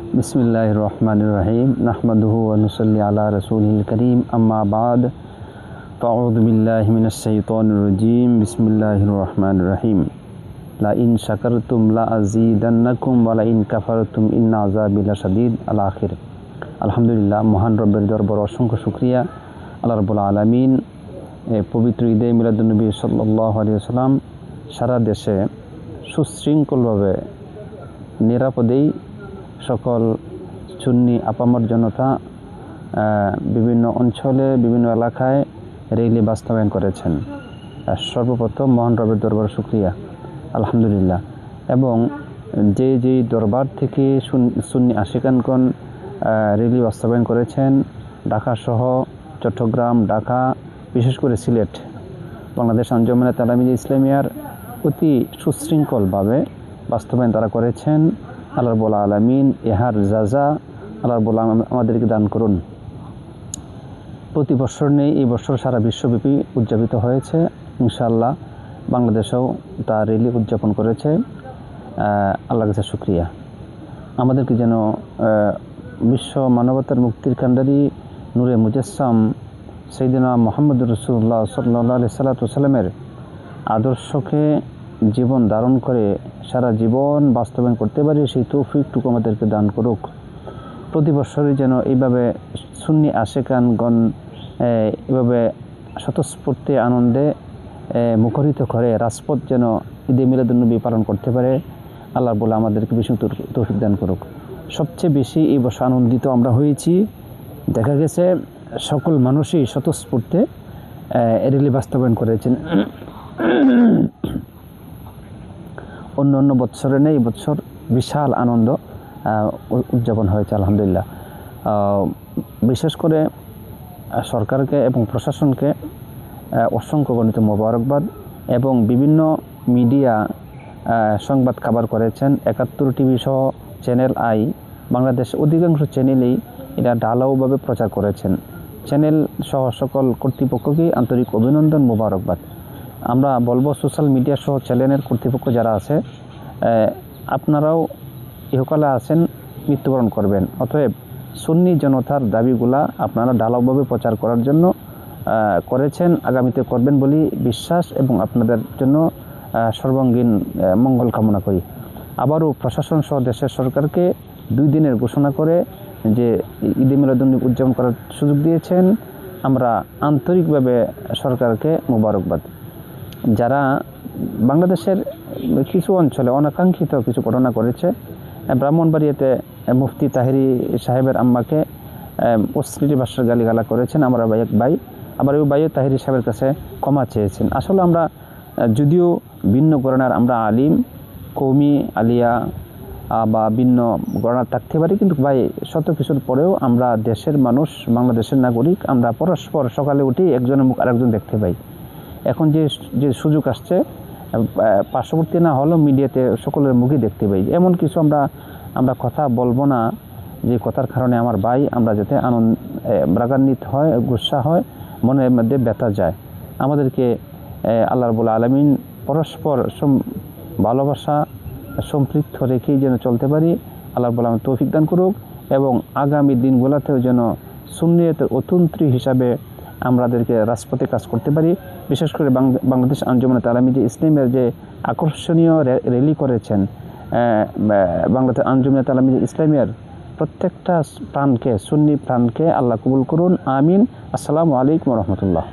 बिस्मिल्लाहिर रहमानिर रहीम नहमदुहु व नुसल्ली अला रसूलिल करीम अम्मा बाद फ़अऊज़ु बिल्लाहि मिनश शैतानिर रजीम बिस्मिल्लाहिर रहमानिर रहीम ला इन शकरतुम ला अज़ीदन्नकुम व ला इन कफरतुम इन्ना अज़ाबी लशदीद अल आखिर। আলহামদুলিল্লাহ, মহান রব্বের দরবারে অসংখ্য শুকরিয়া। আল্লাহ রাব্বুল আলামিন পবিত্র ঈদে মিলাদুন্নবী সাল্লাল্লাহু আলাইহি ওয়াসাল্লাম সারা দেশে সুশৃঙ্খলভাবে নিরাপদেই সকল সুন্নি আপামর জনতা বিভিন্ন অঞ্চলে বিভিন্ন এলাকায় র্যালি বাস্তবায়ন করেছেন। সর্বপ্রথম মহান রবের দরবারে শুকরিয়া, আলহামদুলিল্লাহ। এবং যে দরবার থেকে সুন্নি আশিকানগণ র্যালি বাস্তবায়ন করেছেন, ঢাকা সহ চট্টগ্রাম, ঢাকা, বিশেষ করে সিলেট, বাংলাদেশ আঞ্জুমানে তালামিযে ইসলামিয়ার অতি সুশৃঙ্খলভাবে বাস্তবায়ন তারা করেছেন। আল্লাহ রাব্বুল আলামিন ইহার জাযা আল্লাহ রাব্বুল আলামিন আমাদেরকে দান করুন। প্রতি বছর নেই, এই বছর সারা বিশ্বব্যাপী উদযাপিত হয়েছে। ইনশাআল্লাহ বাংলাদেশেও তা র্যালি উদযাপন করেছে। আল্লাহর কাছে শুকরিয়া। আমাদেরকে যেন বিশ্ব মানবতার মুক্তির কান্ডারি নূরে মুজাসসাম সাইয়্যিদুনা মুহাম্মদুর রাসূলুল্লাহ সাল্লাল্লাহু আলাইহি ওয়াসাল্লামের আদর্শকে জীবন ধারণ করে সারা জীবন বাস্তবায়ন করতে পারি, সেই তৌফিকটুকু আমাদেরকে দান করুক। প্রতি বছরই যেন এইভাবে সুন্নি আশিকানগণ এভাবে স্বতঃস্ফূর্তে আনন্দে মুখরিত করে রাজপথ যেন ঈদে মিলাদুন্নবী পালন করতে পারে। আল্লাহ বলে আমাদেরকে বেশি তৌফিক দান করুক। সবচেয়ে বেশি এই বছর আনন্দিত আমরা হয়েছি, দেখা গেছে সকল মানুষই স্বতঃস্ফূর্তে র্যালি বাস্তবায়ন করেছেন। অন্য বৎসরে নেই, এই বছর বিশাল আনন্দ উদযাপন হয়েছে, আলহামদুলিল্লাহ। বিশেষ করে সরকারকে এবং প্রশাসনকে অসংখ্য গণিত মোবারকবাদ। এবং বিভিন্ন মিডিয়া সংবাদ কাভার করেছেন, ৭১ টিভি সহ চ্যানেল আই, বাংলাদেশ অধিকাংশ চ্যানেলেই এটা ঢালাওভাবে প্রচার করেছেন। চ্যানেল সহ সকল কর্তৃপক্ষকেই আন্তরিক অভিনন্দন, মোবারকবাদ। আমরা বলবো সোশ্যাল মিডিয়া সহ চ্যানেলের কর্তৃপক্ষ যারা আছে, আপনারাও ইহকালে আছেন, মৃত্যুবরণ করবেন। অতএব সুন্নি জনতার দাবিগুলা আপনারা ঢালাওভাবে প্রচার করার জন্য করেছেন, আগামীতে করবেন বলে বিশ্বাস এবং আপনাদের জন্য সর্বাঙ্গীন মঙ্গল কামনা করি। আবারও প্রশাসন সহ দেশের সরকারকে 2 দিনের ঘোষণা করে যে ঈদে মিলাদুন্নবী উদযাপন করার সুযোগ দিয়েছেন, আমরা আন্তরিকভাবে সরকারকে মোবারকবাদ। যারা বাংলাদেশের কিছু অঞ্চলে অনাকাঙ্ক্ষিত কিছু ঘটনা করেছে, ব্রাহ্মণবাড়িয়াতে মুফতি তাহেরি সাহেবের আম্মাকে অশ্লীল ভাষার গালিগালা করেছেন, আমরা এক ভাই, আবার ওই ভাইও তাহেরি সাহেবের কাছে ক্ষমা চেয়েছেন। আসলে আমরা যদিও ভিন্ন ঘরানার, আমরা আলিম, কৌমি, আলিয়া বা ভিন্ন ঘরানার থাকতে পারি, কিন্তু ভাই শত কিছুর পরেও আমরা দেশের মানুষ, বাংলাদেশের নাগরিক। আমরা পরস্পর সকালে উঠেই একজনের মুখ আরেকজন দেখতে পাই। এখন যে সুযোগ আসছে, পার্শ্ববর্তী না হলেও মিডিয়াতে সকলের মুখই দেখতে পাই। এমন কিছু আমরা কথা বলবো না যে কথার কারণে আমার ভাই আমরা যাতে রাগান্বিত হয়, গুসা হয়, মনের মধ্যে ব্যথা যায়। আমাদেরকে আল্লাহ রাব্বুল আলামিন পরস্পর ভালোবাসা সম্পৃক্ত রেখেই যেন চলতে পারি। আল্লাহ রাব্বুল আলামিন তৌফিক দান করুক এবং আগামী দিনগুলোতেও যেন সুন্নিয়তের অতন্ত্রী হিসাবে আমাদেরকে রাজপথে কাজ করতে পারি। বিশেষ করে বাংলাদেশ আঞ্জুমানে তালামিযে ইসলামিয়ার যে আকর্ষণীয় র্যালি করেছেন, বাংলাদেশ আঞ্জুমানে তালামিযে ইসলামিয়ার প্রত্যেকটা প্রাণকে, সুন্নি প্রাণকে আল্লাহ কবুল করুন, আমিন। আসসালামু আলাইকুম ওয়া রাহমাতুল্লাহ।